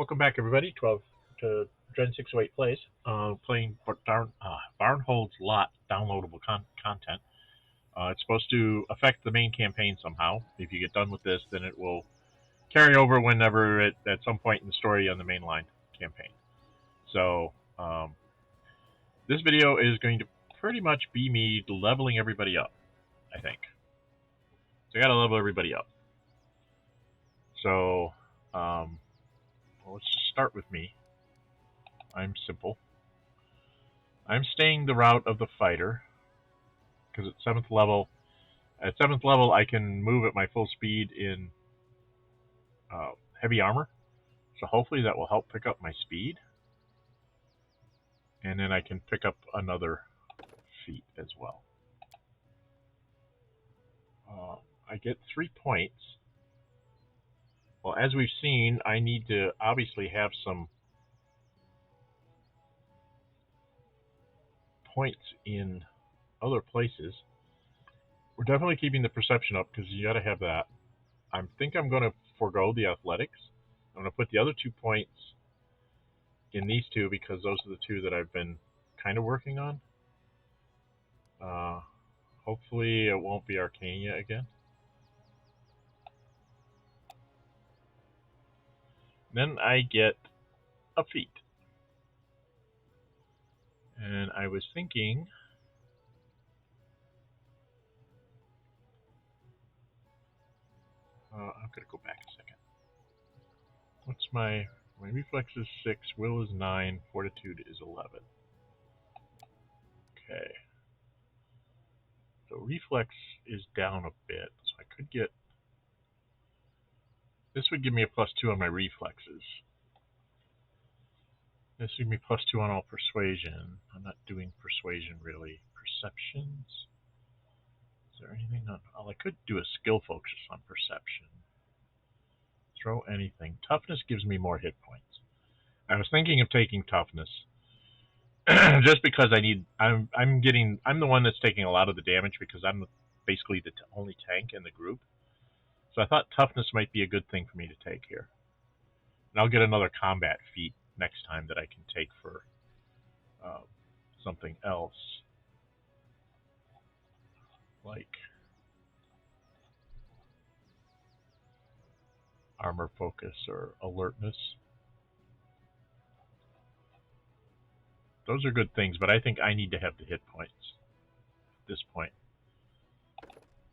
Welcome back, everybody, to Dren608 Plays. Playing Varnhold's Lot downloadable content. It's supposed to affect the main campaign somehow. If you get done with this, then it will carry over whenever at some point in the story on the mainline campaign. So, this video is going to pretty much be me leveling everybody up, I think. So I gotta level everybody up. So, well, let's just start with me. I'm simple. I'm staying the route of the fighter, because at 7th level, I can move at my full speed in heavy armor, so hopefully that will help pick up my speed, and then I can pick up another feat as well. I get 3 points. Well, as we've seen, I need to obviously have some points in other places. We're definitely keeping the perception up because you got to have that. I think I'm going to forego the athletics. I'm going to put the other 2 points in these two because those are the two that I've been kind of working on. Hopefully it won't be Arcania again. Then I get a feat. And I was thinking, I'm going to go back a second. What's my reflex is 6, will is 9, fortitude is 11. Okay. So reflex is down a bit, so I could get... This would give me a +2 on my reflexes. This would give me +2 on all persuasion. I'm not doing persuasion really. Perceptions? Is there anything on... Oh, I could do a skill focus on perception. Throw anything. Toughness gives me more hit points. I was thinking of taking toughness. Just because I'm the one that's taking a lot of the damage because I'm basically the only tank in the group. So I thought toughness might be a good thing for me to take here. And I'll get another combat feat next time that I can take for something else. Like armor focus or alertness. Those are good things, but I think I need to have the hit points at this point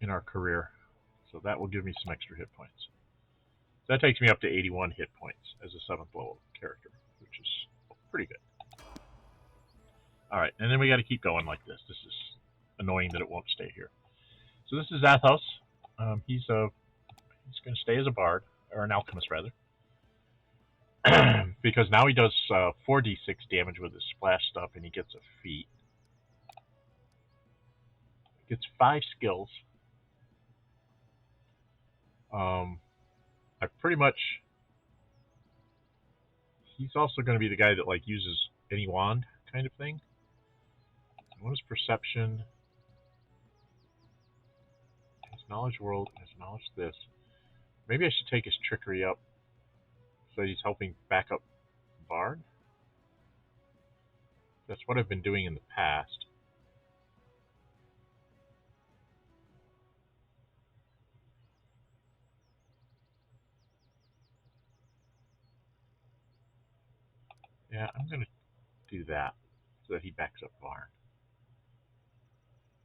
in our career. So that will give me some extra hit points. So that takes me up to 81 hit points as a 7th level character, which is pretty good. Alright, and then we got to keep going like this. This is annoying that it won't stay here. So this is Athos. He's going to stay as a bard, or an alchemist rather. Because now he does 4d6 damage with his splash stuff, and he gets a feat. Gets 5 skills. I pretty much... He's also going to be the guy that uses any wand kind of thing. What is perception? His knowledge world, his knowledge this. Maybe I should take his trickery up so he's helping back up Bard. That's what I've been doing in the past. Yeah, I'm going to do that so that he backs up Varn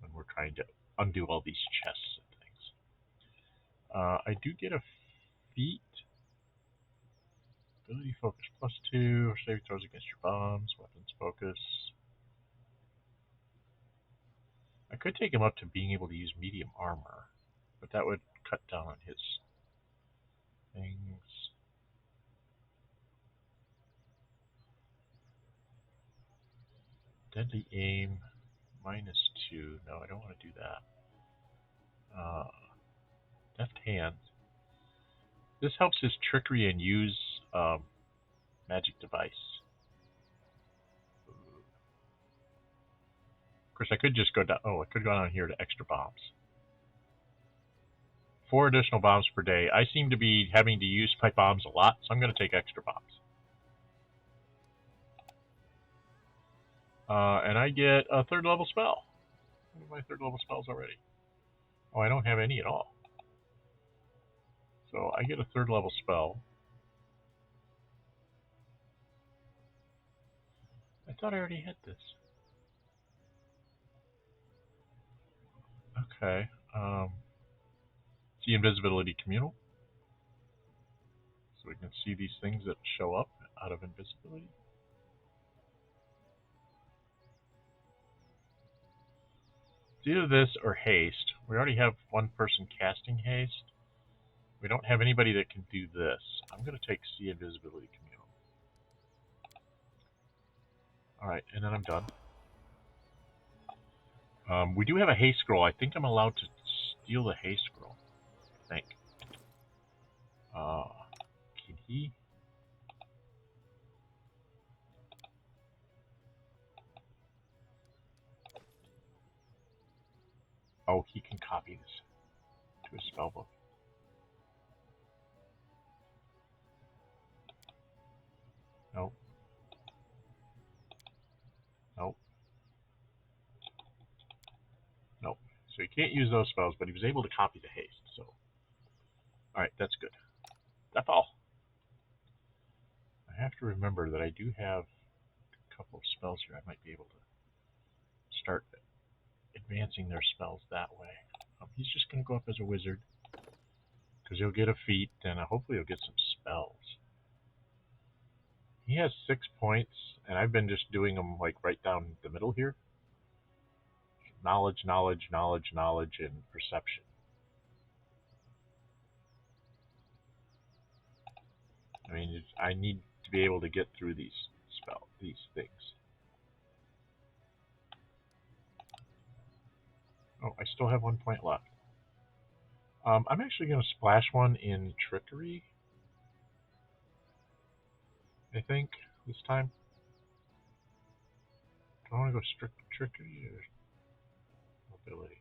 when we're trying to undo all these chests and things. I do get a feat. Ability focus +2, or save throws against your bombs, weapons focus. I could take him up to being able to use medium armor, but that would cut down on his things. Deadly aim, -2. No, I don't want to do that. Deft hands. This helps his trickery and use magic device. Of course, I could just go down. Oh, I could go down here to extra bombs. 4 additional bombs per day. I seem to be having to use my bombs a lot, so I'm going to take extra bombs. And I get a third level spell. What are my third level spells already? Oh, I don't have any at all. So I get a third level spell. I thought I already had this. Okay. See invisibility communal. So we can see these things that show up out of invisibility. It's either this or haste. We already have one person casting haste. We don't have anybody that can do this. I'm going to take see invisibility communal. Alright, and then I'm done. We do have a haste scroll. I think I'm allowed to steal the haste scroll. I think. Can he? Oh, he can copy this to his spellbook. Nope. Nope. Nope. So he can't use those spells, but he was able to copy the haste. So, all right, that's good. That's all. I have to remember that I do have a couple of spells here. I might be able to start advancing their spells that way. He's just going to go up as a wizard because he'll get a feat, and hopefully he'll get some spells. He has 6 points, and I've been just doing them like right down the middle here. Knowledge, knowledge, knowledge, knowledge, and perception. I mean, I need to be able to get through these things. Oh, I still have 1 point left. I'm actually going to splash one in trickery. I think this time. Do I want to go strict trickery or mobility?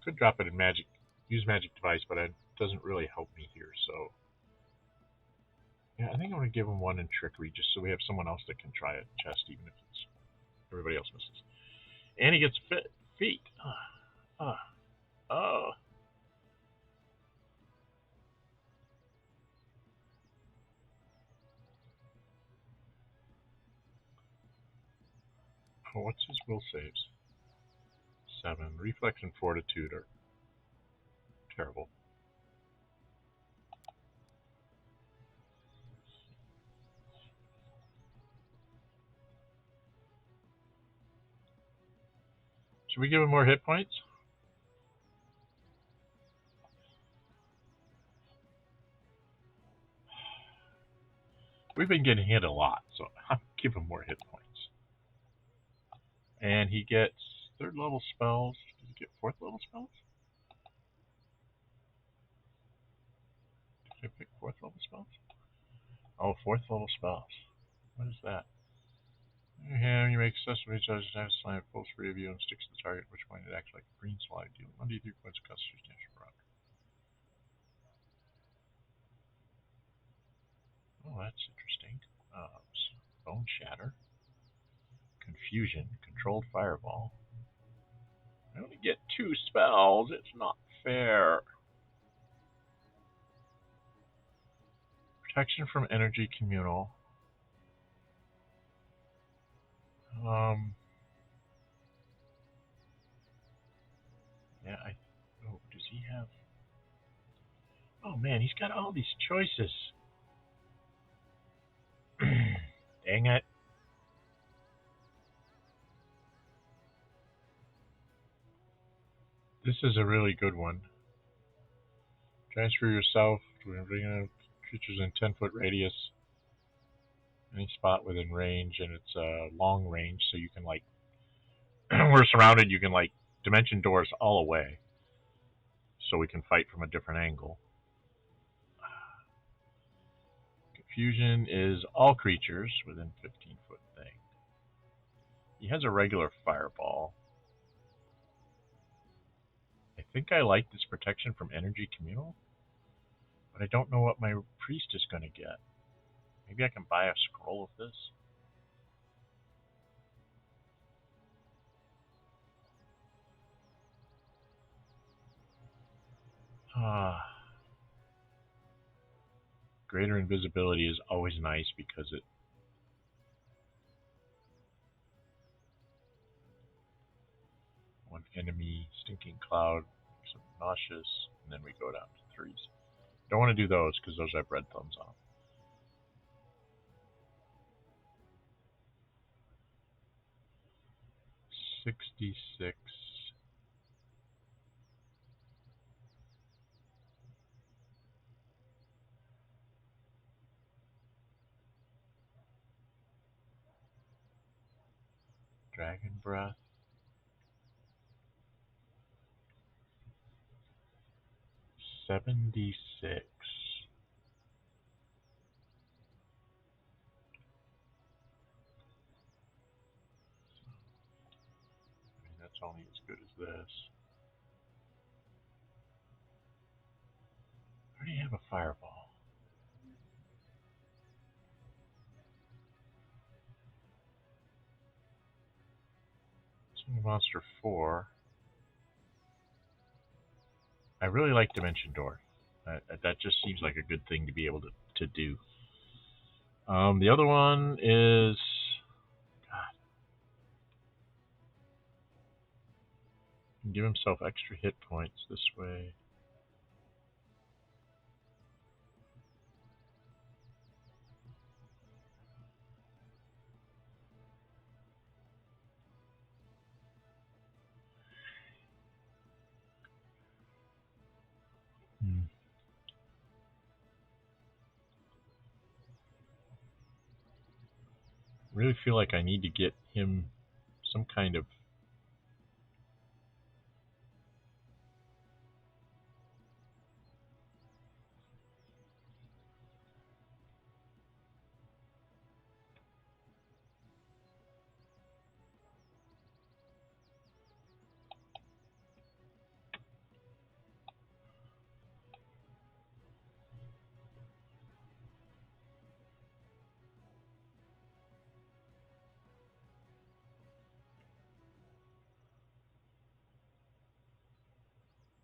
Could drop it in magic, use magic device, but it doesn't really help me here. So yeah, I think I'm going to give him one in trickery just so we have someone else that can try a chest, even if it's everybody else misses. And he gets feet. Oh. Oh, what's his will saves? 7. Reflex and fortitude are terrible. Should we give him more hit points? We've been getting hit a lot, so I'll give him more hit points. And he gets 3rd level spells. Does he get 4th level spells? Did I pick 4th level spells? Oh, 4th level spells. What is that? You make successfully judge a slime pulls free of you and sticks to the target, at which point it acts like a green slide, dealing 1d3 points of constitution damage per round. Oh, that's interesting. Bone Shatter. Confusion. Controlled Fireball. I only get 2 spells. It's not fair. Protection from Energy Communal. Yeah, oh, does he have... Oh, man, he's got all these choices. Dang it. This is a really good one. Transfer yourself to bring creatures in 10-foot radius. Any spot within range, and it's long range, so you can, like... we're surrounded, you can, like, dimension doors all away. So we can fight from a different angle. Confusion is all creatures within 15-foot thing. He has a regular fireball. I think I like this protection from energy communal, but I don't know what my priest is going to get. Maybe I can buy a scroll of this. Greater invisibility is always nice because it one enemy, stinking cloud, makes them nauseous, and then we go down to 3s. Don't want to do those because those have red thumbs on them. 66. Dragon breath. 76. I mean, that's only as good as this. I already have a fireball. Swing monster 4. I really like Dimension Door. That just seems like a good thing to be able to do. The other one is... God. Give himself extra hit points this way. Really feel like I need to get him some kind of...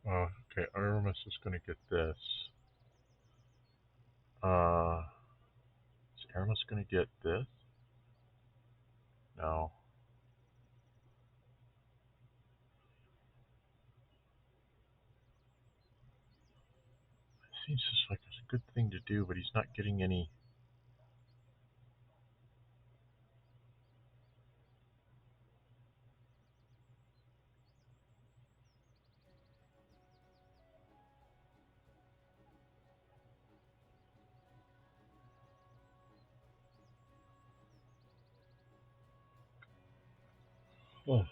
Oh, okay, Aramis is going to get this. Is Aramis going to get this? No. It seems just like it's a good thing to do, but he's not getting any... Oh.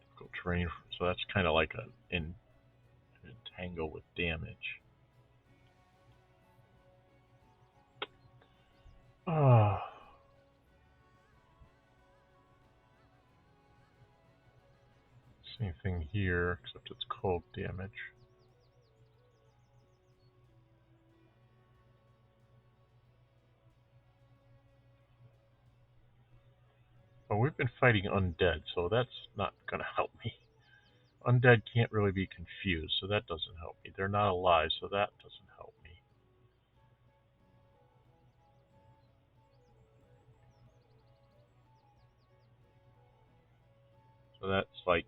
Difficult terrain, so that's kind of like an entangle with damage. Same thing here, except it's cold damage. But we've been fighting undead, so that's not going to help me. Undead can't really be confused, so that doesn't help me. They're not alive, so that doesn't help me. So that's like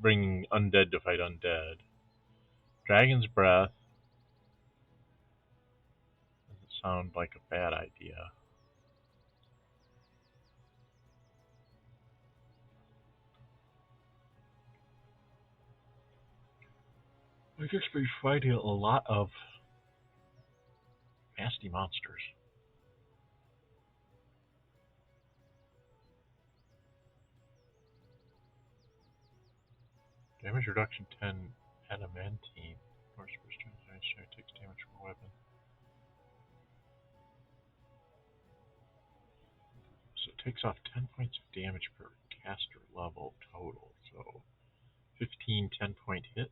bringing undead to fight undead. Dragon's Breath doesn't sound like a bad idea. I guess we're fighting a lot of nasty monsters. Damage reduction 10 adamantine. Horse first takes damage from a weapon. So it takes off 10 points of damage per caster level total. So 15 10-point hits.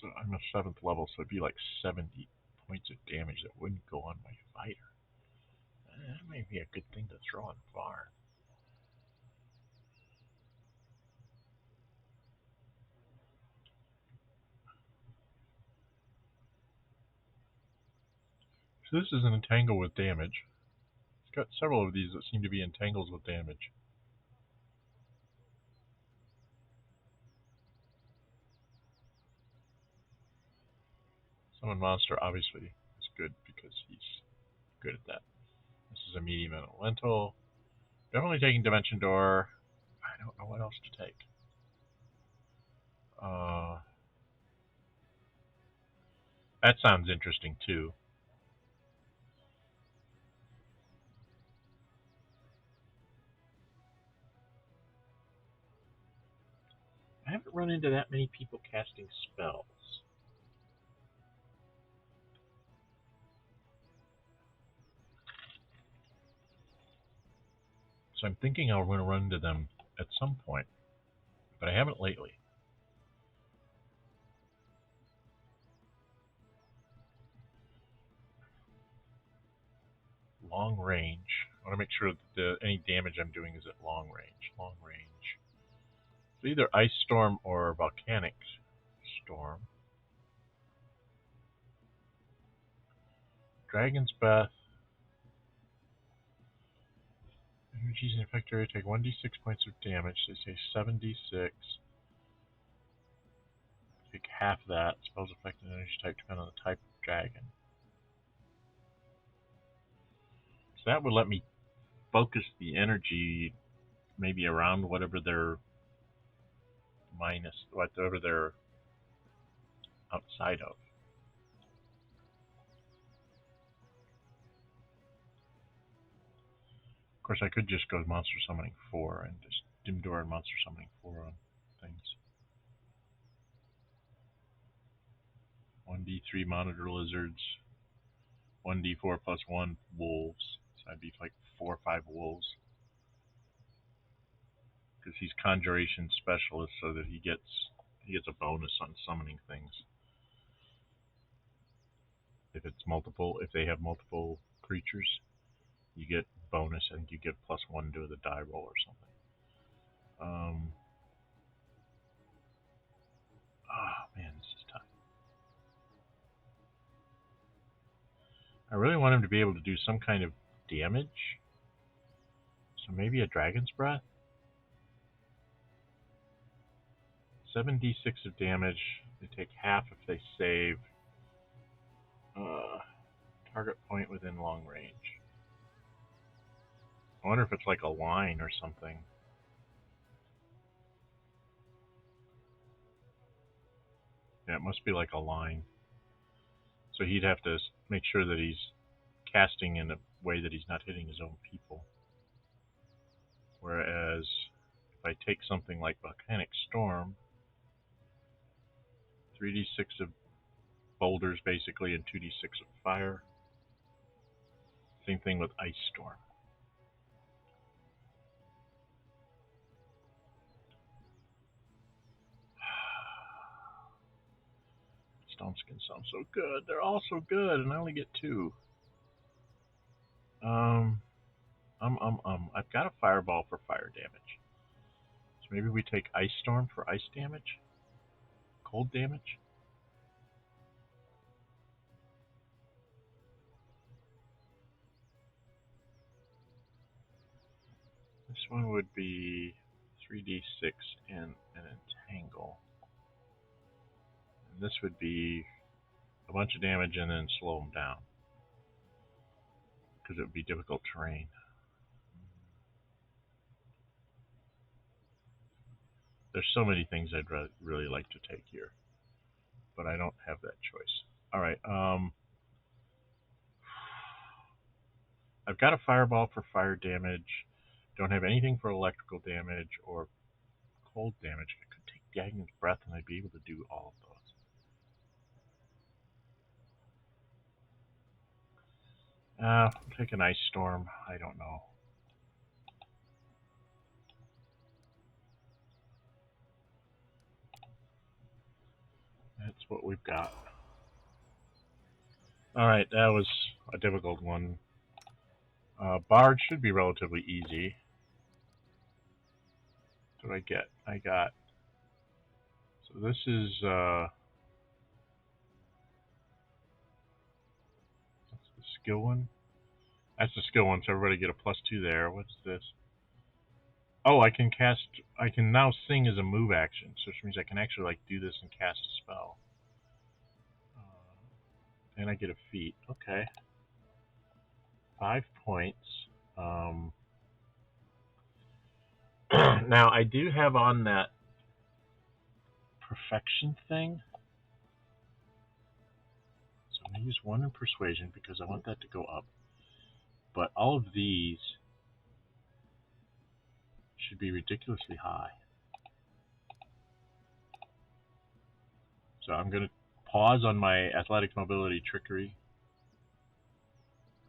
So I'm a 7th level, so it'd be like 70 points of damage that wouldn't go on my fighter. That might be a good thing to throw on Varn. So this is an entangle with damage. It's got several of these that seem to be entangles with damage. Summon monster obviously is good because he's good at that. This is a medium elemental. Definitely taking Dimension Door. I don't know what else to take. That sounds interesting too. I haven't run into that many people casting spells. So I'm thinking I'm going to run into them at some point, but I haven't lately. Long range. I want to make sure that any damage I'm doing is at long range. Long range. So either Ice Storm or Volcanic Storm. Dragon's Breath. Energies in effect area take 1d6 points of damage. They say 7d6. Take half that. Spells effect and energy type depend on the type of dragon. So that would let me focus the energy maybe around whatever they're whatever they're outside of. Of course, I could just go Monster Summoning 4 and just Dim Door and Monster Summoning 4 on things. 1d3 Monitor Lizards. 1d4 plus 1 Wolves. So I'd be like 4 or 5 Wolves. Because he's Conjuration Specialist, so that he gets a bonus on summoning things. If they have multiple creatures, you get bonus and you get +1 to the die roll or something. Oh man, this is tough. I really want him to be able to do some kind of damage. So maybe a Dragon's Breath? 7d6 of damage. They take half if they save. Target point within long range. I wonder if it's like a line or something. Yeah, it must be like a line. So he'd have to make sure that he's casting in a way that he's not hitting his own people. Whereas if I take something like Volcanic Storm, 3d6 of boulders basically and 2d6 of fire. Same thing with Ice Storm. Stoneskin sounds so good. They're all so good, and I only get 2. I've got a Fireball for fire damage. So maybe we take Ice Storm for ice damage? Cold damage? This one would be 3d6 and an entangle. And this would be a bunch of damage and then slow them down. Because it would be difficult terrain. There's so many things I'd really like to take here. But I don't have that choice. Alright, I've got a Fireball for fire damage. Don't have anything for electrical damage or cold damage. I could take Dragon's Breath and I'd be able to do all of those. I'll take an Ice Storm. I don't know. That's what we've got. Alright, that was a difficult one. Bard should be relatively easy. What did I get? I got... So this is... that's the skill one. That's the skill one, so everybody get a +2 there. What's this? Oh, I can now sing as a move action, so which means I can actually like do this and cast a spell. And I get a feat. Okay. 5 points. Now, I do have on that perfection thing. So I'm going to use 1 in persuasion because I want that to go up. But all of these should be ridiculously high. So I'm going to pause on my athletics, mobility, trickery.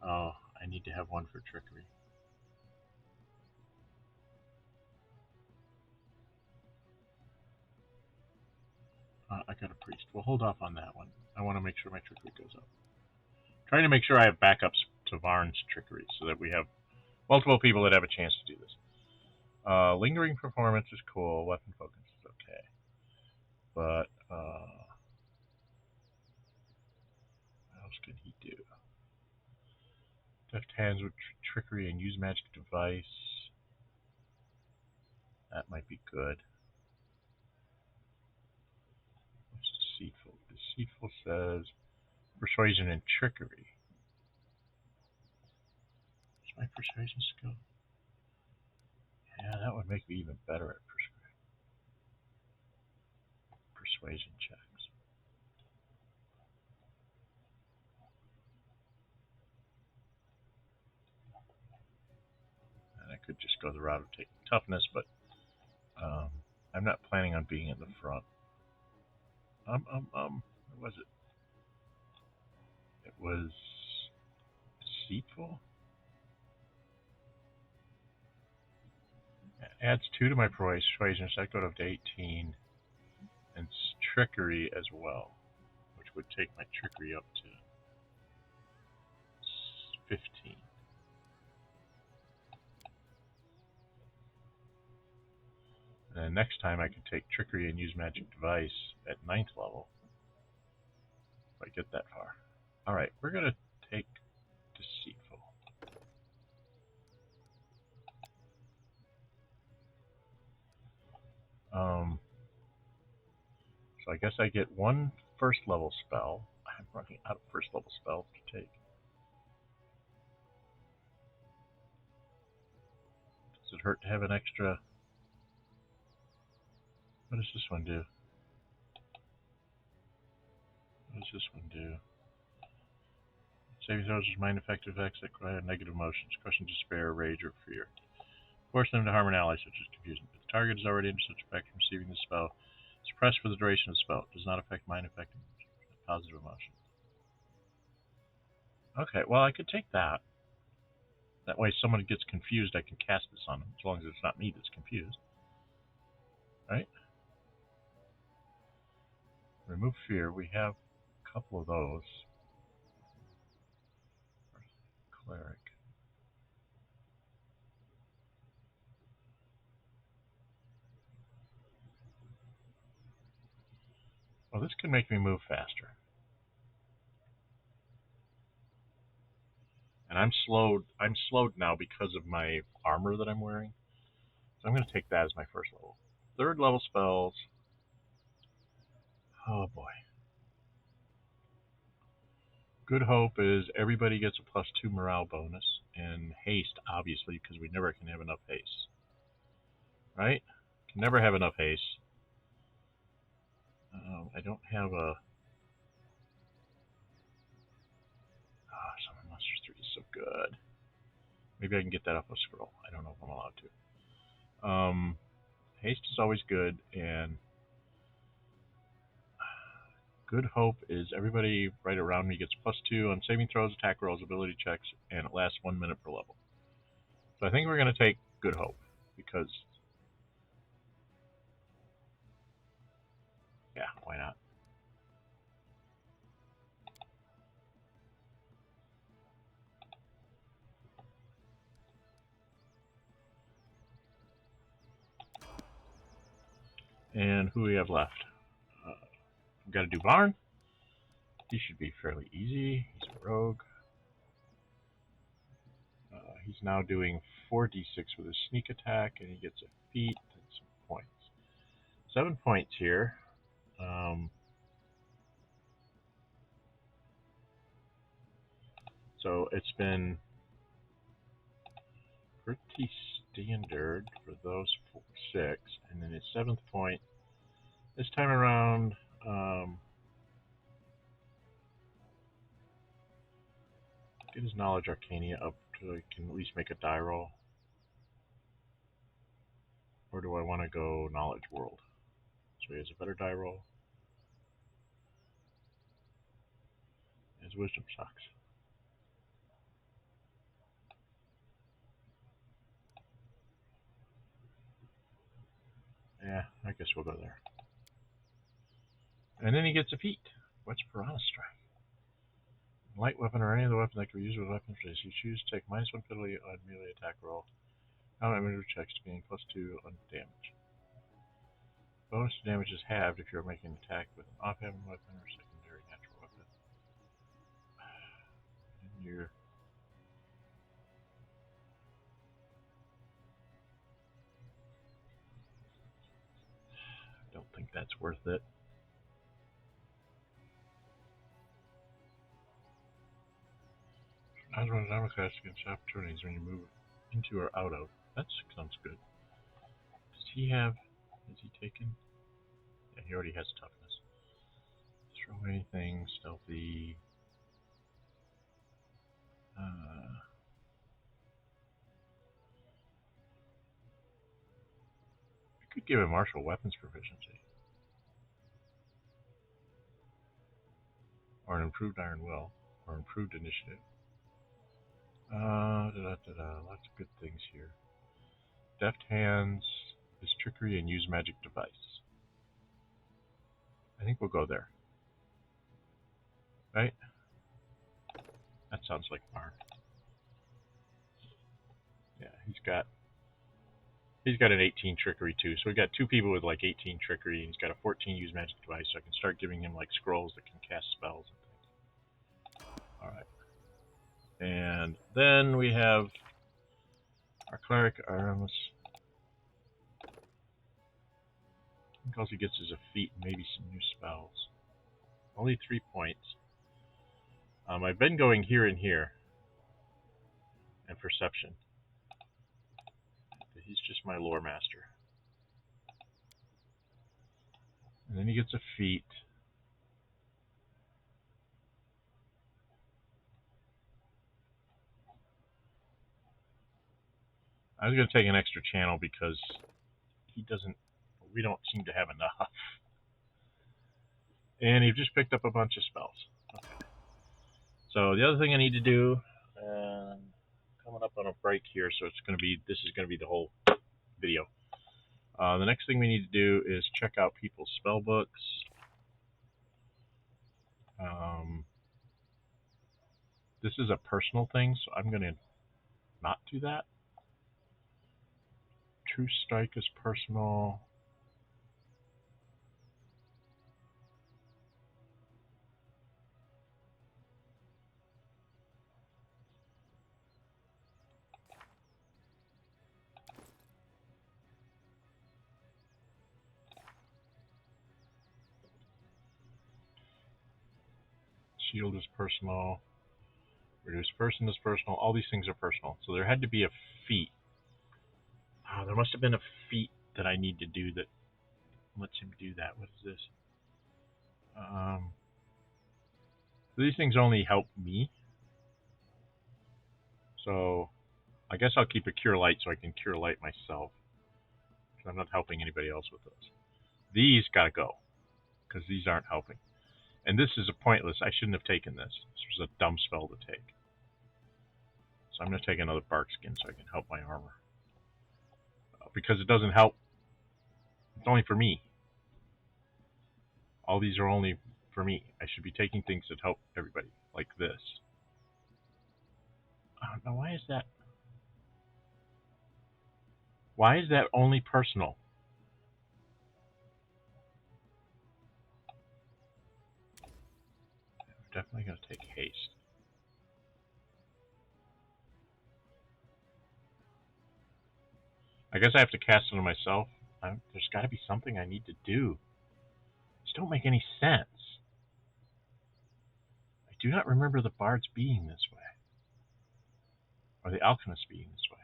Oh, I need to have 1 for trickery. I got a priest. We'll hold off on that one. I want to make sure my trickery goes up. Trying to make sure I have backups to Varn's trickery so that we have multiple people that have a chance to do this. Lingering performance is cool. Weapon focus is okay. But, what else could he do? Deft hands with trickery and use magic device. That might be good. What's deceitful? Deceitful says persuasion and trickery. What's my persuasion skill? Yeah, that would make me even better at persuasion checks. And I could just go the route of taking toughness, but I'm not planning on being in the front. What was it? It was deceitful? It adds 2 to my persuasion, so I go up to 18. And trickery as well, which would take my trickery up to 15. And then next time I can take trickery and use magic device at 9th level. If I get that far. Alright, we're going to take deceitful. So I guess I get 1 first level spell. I'm running out of first level spells to take. Does it hurt to have an extra? What does this one do? What does this one do? Saving throws with mind effective effects that require negative emotions, crushing despair, rage, or fear. Force them to harm an ally, such as confusion. If the target is already under such effect from receiving the spell, suppressed for the duration of the spell. It does not affect mind effective positive emotion. Okay, well I could take that. That way if someone gets confused, I can cast this on them, as long as it's not me that's confused. Right? Remove fear. We have a couple of those. Cleric. Well, this can make me move faster. And I'm slowed now because of my armor that I'm wearing. So I'm going to take that as my first level. 3rd level spells. Oh boy. Good Hope is everybody gets a +2 morale bonus. And haste, obviously, because we never can have enough haste. Right? Can never have enough haste. I don't have a... Oh, Summon Monsters 3 is so good. Maybe I can get that off a scroll. I don't know if I'm allowed to. Haste is always good, and Good Hope is everybody right around me gets +2 on saving throws, attack rolls, ability checks, and it lasts 1 minute per level. So I think we're going to take Good Hope, because... yeah, why not? And who we have left? We've got to do Varn. He should be fairly easy. He's a rogue. He's now doing 4d6 with his sneak attack, and he gets a feat and some points. 7 points here. So it's been pretty standard for those 6, and then his 7th point. This time around, get his knowledge arcana up to he can at least make a die roll. Or do I want to go knowledge world? So he has a better die roll. His wisdom sucks. Yeah, I guess we'll go there. And then he gets a feat. What's Piranha Strike? Light weapon or any other weapon that can be used with weapons as you choose, take -1 penalty on melee attack roll. Combat meter checks to being +2 on damage. Bonus to damage is halved if you're making an attack with an offhand weapon or secondary natural weapon. And you're don't think that's worth it. As one of cast against opportunities when you move into or out of. That sounds good. Does he have? Has he taken? Yeah, he already has toughness. Throw anything, stealthy. I could give him martial weapons proficiency. Or an improved iron will. Or improved initiative. Lots of good things here. Deft hands is trickery and use magic device. I think we'll go there. Right? That sounds like Varn. Yeah, he's got an 18 trickery too. So we got 2 people with like 18 trickery, and he's got a 14 use magic device, so I can start giving him like scrolls that can cast spells and things. Alright. And then we have our cleric Aramis. I think all he gets is a feat and maybe some new spells. Only 3 points. I've been going here and here. And perception. He's just my lore master. And then he gets a feat. I was going to take an extra channel because we don't seem to have enough. And he just picked up a bunch of spells. Okay. So the other thing I need to do, coming up on a break here, so this is going to be the whole video. The next thing we need to do is check out people's spell books. This is a personal thing, so I'm going to not do that. True Strike is personal. Shield is personal. Reduce person is personal. All these things are personal. So there had to be a feat. There must have been a feat that I need to do that lets him do that. What is this? These things only help me. So I guess I'll keep a Cure Light so I can Cure Light myself. Because I'm not helping anybody else with those. These gotta go. Because these aren't helping. And this is a pointless. I shouldn't have taken this. This was a dumb spell to take. So I'm going to take another bark skin so I can help my armor. Because it doesn't help. It's only for me. All these are only for me. I should be taking things that help everybody. Like this. Now why is that? Why is that only personal? definitely going to take haste. I guess I have to cast it on myself. There's got to be something I need to do. These don't make any sense. I do not remember the bards being this way. Or the alchemists being this way.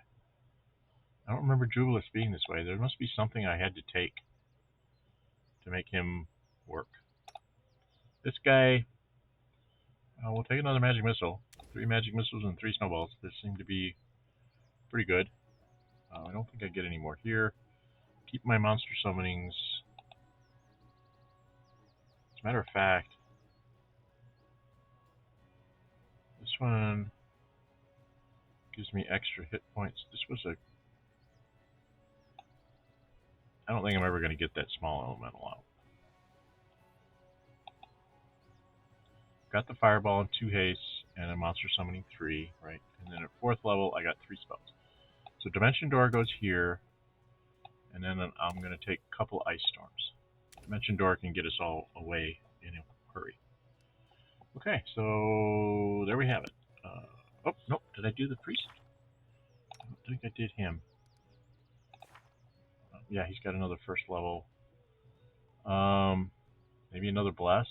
I don't remember Jubileus being this way. There must be something I had to take to make him work. This guy, we'll take another magic missile. 3 magic missiles and 3 snowballs. This seemed to be pretty good. I don't think I get any more here. Keep my monster summonings. As a matter of fact, this one gives me extra hit points. This was a... I don't think I'm ever going to get that small elemental out. Got the fireball and 2 haste and a monster summoning 3, right? And then at 4th level, I got 3 spells. So Dimension Door goes here, and then I'm going to take a couple ice storms. Dimension Door can get us all away in a hurry. Okay, so there we have it. Oh, nope, did I do the priest? I don't think I did him. Yeah, he's got another 1st level. Maybe another bless.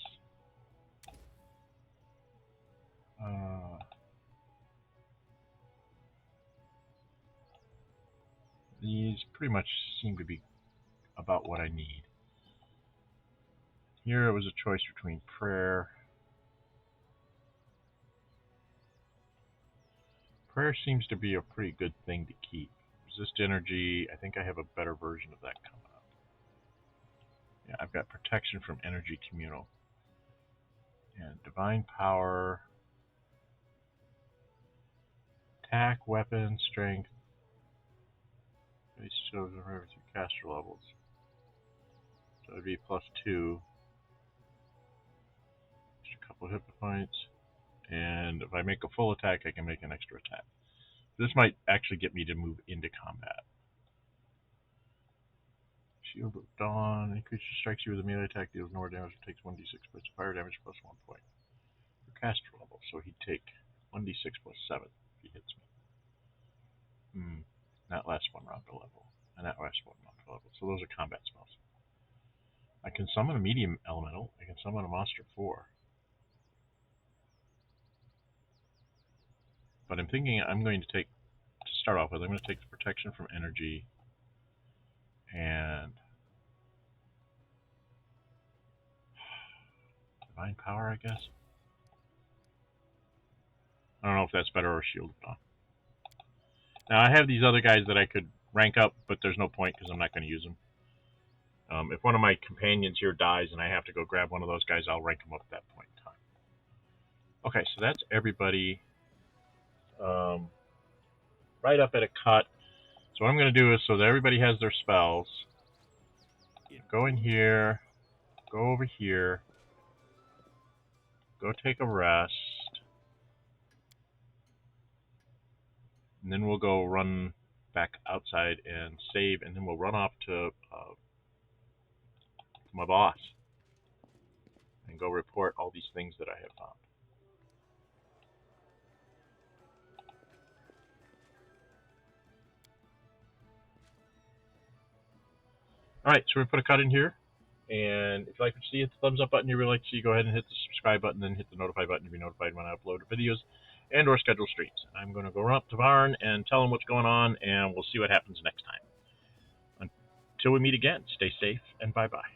These pretty much seem to be about what I need. Here it was a choice between prayer. Prayer seems to be a pretty good thing to keep. Resist energy, I think I have a better version of that coming up. Yeah, I've got protection from energy communal. And divine power. Attack, weapon, strength. Base shows over 2 caster levels. So it would be +2. Just a couple hit points. And if I make a full attack, I can make an extra attack. This might actually get me to move into combat. Shield of Dawn. Any creature strikes you with a melee attack deals no more damage and takes 1d6 points of fire damage plus 1 point. For caster level, so he'd take 1d6 plus 7 if he hits me. That lasts 1 round per level. And that lasts 1 round per level. So those are combat spells. I can summon a medium elemental. I can summon a monster 4. But I'm thinking I'm going to take, to start off with, I'm going to take the protection from energy and divine power, I guess. I don't know if that's better or Shield of Dawn. Now I have these other guys that I could rank up, but there's no point because I'm not going to use them. If one of my companions here dies and I have to go grab one of those guys, I'll rank them up at that point in time. Okay, so that's everybody right up at a cut. So what I'm going to do is, so that everybody has their spells, go in here, go over here, go take a rest, and then we'll go run back outside and save, and then we'll run off to my boss and go report all these things that I have found. Alright, so we put a cut in here, and if you like what you see, hit the thumbs up button. If you really like to see, go ahead and hit the subscribe button, then hit the notify button to be notified when I upload videos and or schedule streams. I'm going to go run up to Varn and tell him what's going on, and we'll see what happens next time. Until we meet again, stay safe, and bye-bye.